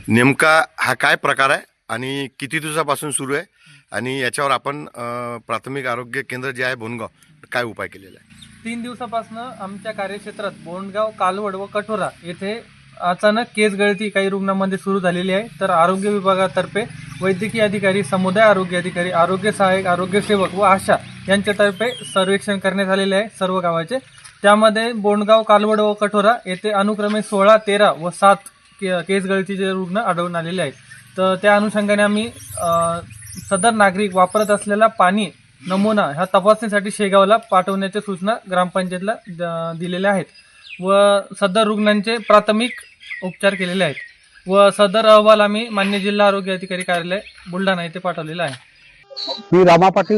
नेमका हा काय प्रकार आहे आणि किती दिवसापासून सुरू आहे आणि याच्यावर आपण प्राथमिक आरोग्य केंद्र जे आहे बोंडगाव काय उपाय केलेला आहे? 3 दिवसापासून आमच्या कार्यक्षेत्रात बोंडगाव, कालवड व कठोरा येथे अचानक केस गळती काही रुग्णांमध्ये सुरू झालेली आहे। तर आरोग्य विभागातर्फे वैद्यकीय अधिकारी, समुदाय आरोग्य अधिकारी, आरोग्य सहाय्यक, आरोग्य सेवक व आशा यांच्यातर्फे सर्वेक्षण करण्यात आलेले आहे सर्व गावाचे। त्यामध्ये बोंडगाव, कालवड व कठोरा येथे अनुक्रमे 16, 13 व 7 केस गळतीचे रुग्ण आढळून आलेले आहेत। तर त्या अनुषंगाने आम्ही सदर नागरिक वापरत असलेला पाणी नमुना ह्या तपासणीसाठी शेगावला पाठवण्याच्या सूचना ग्रामपंचायतला दिलेल्या आहेत व सदर रुग्णांचे प्राथमिक उपचार केलेले आहेत व सदर अहवाल आम्ही मान्य जिल्हा आरोग्य अधिकारी कार्यालय बुलढाणा येथे पाठवलेला आहे। मी रामा पाटील